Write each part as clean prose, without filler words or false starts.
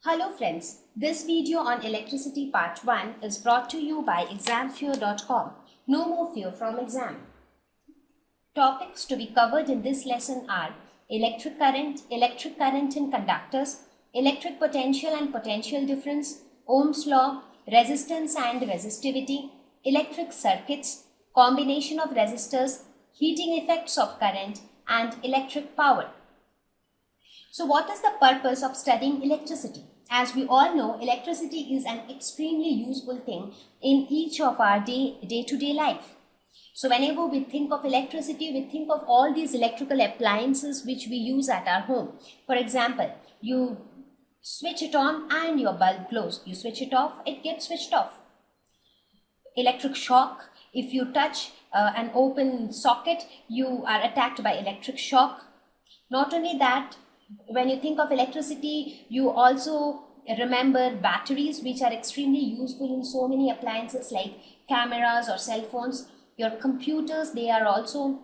Hello friends, this video on electricity part 1 is brought to you by examfear.com. No more fear from exam. Topics to be covered in this lesson are electric current in conductors, electric potential and potential difference, Ohm's law, resistance and resistivity, electric circuits, combination of resistors, heating effects of current and electric power. So what is the purpose of studying electricity? As we all know, electricity is an extremely useful thing in each of our day-to-day life. So whenever we think of electricity, we think of all these electrical appliances which we use at our home. For example, you switch it on and your bulb glows. You switch it off, it gets switched off. Electric shock, if you touch an open socket, you are attacked by electric shock. Not only that, when you think of electricity, you also remember batteries, which are extremely useful in so many appliances like cameras or cell phones. Your computers, they also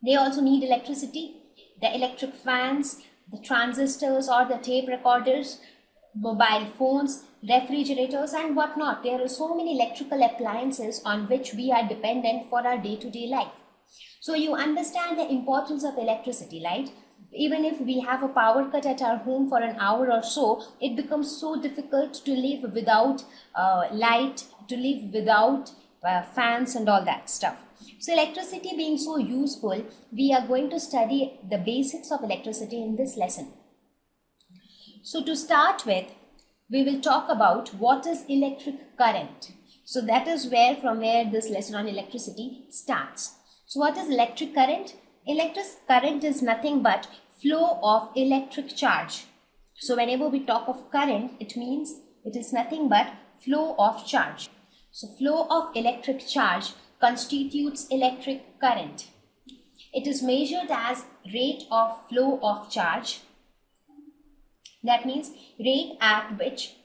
need electricity. The electric fans, the transistors or the tape recorders, mobile phones, refrigerators and whatnot. There are so many electrical appliances on which we are dependent for our day-to-day life. So you understand the importance of electricity, right? Even if we have a power cut at our home for an hour or so, it becomes so difficult to live without light, to live without fans and all that stuff. So electricity being so useful, we are going to study the basics of electricity in this lesson. So to start with, we will talk about what is electric current. So that is from where this lesson on electricity starts. So what is electric current? Electric current is nothing but flow of electric charge. So whenever we talk of current, it means it is nothing but flow of charge. So flow of electric charge constitutes electric current. It is measured as rate of flow of charge. That means rate at which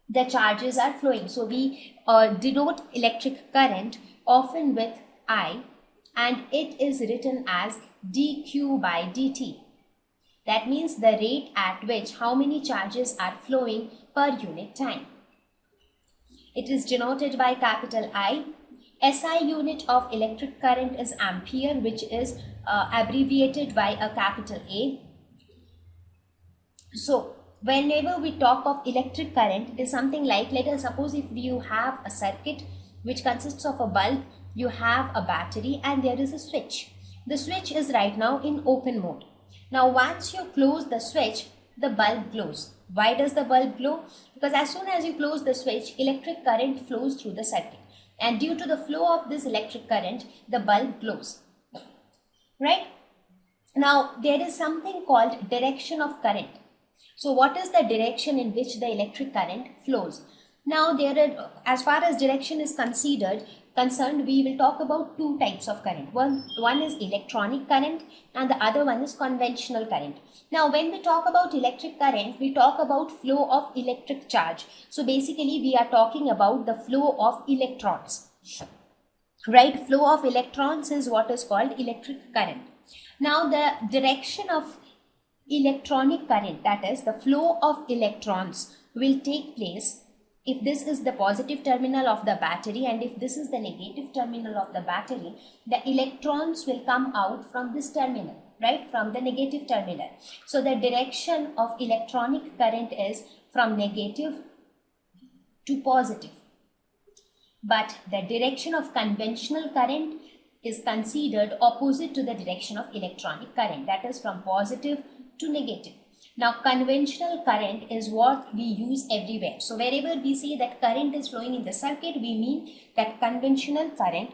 the charges are flowing. So we denote electric current often with I, and it is written as dq by dt. That means the rate at which how many charges are flowing per unit time. It is denoted by capital I. SI unit of electric current is ampere, which is abbreviated by a capital A. So whenever we talk of electric current, it is something like, let us suppose if you have a circuit which consists of a bulb, you have a battery and there is a switch. The switch is right now in open mode. Now once you close the switch, the bulb glows. Why does the bulb glow? Because as soon as you close the switch, electric current flows through the circuit. And due to the flow of this electric current, the bulb glows. Right? Now there is something called direction of current. So what is the direction in which the electric current flows? Now as far as direction is concerned, we will talk about two types of current. One is electronic current and the other one is conventional current. Now when we talk about electric current, we talk about flow of electric charge. So basically we are talking about the flow of electrons. Right? Flow of electrons is what is called electric current. Now the direction of electronic current, that is the flow of electrons, will take place if this is the positive terminal of the battery and if this is the negative terminal of the battery. The electrons will come out from this terminal, right, from the negative terminal. So the direction of electronic current is from negative to positive. But the direction of conventional current is considered opposite to the direction of electronic current, that is from positive to negative. Now conventional current is what we use everywhere. So wherever we see that current is flowing in the circuit, we mean that conventional current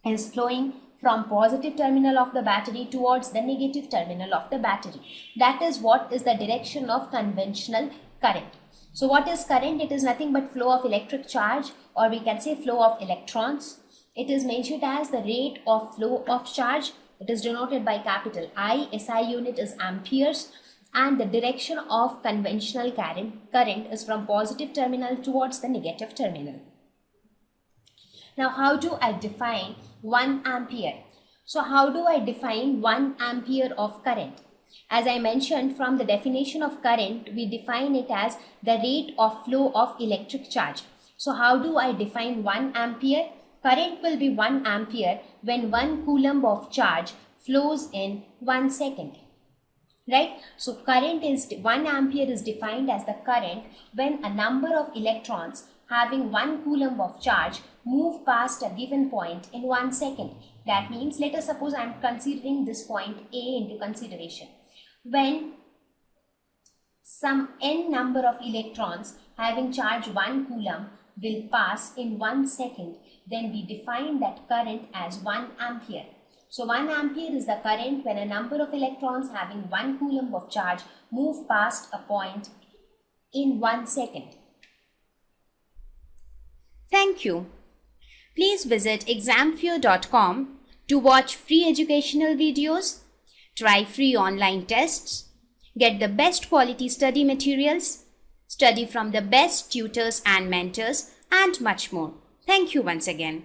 is flowing from positive terminal of the battery towards the negative terminal of the battery. That is what is the direction of conventional current. So what is current? It is nothing but flow of electric charge, or we can say flow of electrons. It is measured as the rate of flow of charge. It is denoted by capital I. SI unit is amperes. And the direction of conventional current is from positive terminal towards the negative terminal. Now how do I define 1 ampere? So how do I define 1 ampere of current? As I mentioned, from the definition of current, we define it as the rate of flow of electric charge. So how do I define 1 ampere? Current will be 1 ampere when 1 coulomb of charge flows in 1 second. Right? So current is 1 ampere is defined as the current when a number of electrons having 1 coulomb of charge move past a given point in 1 second. That means, let us suppose I am considering this point A into consideration. When some n number of electrons having charge 1 coulomb will pass in 1 second, then we define that current as 1 ampere. So 1 ampere is the current when a number of electrons having 1 coulomb of charge move past a point in 1 second. Thank you. Please visit examfear.com to watch free educational videos, try free online tests, get the best quality study materials, study from the best tutors and mentors, and much more. Thank you once again.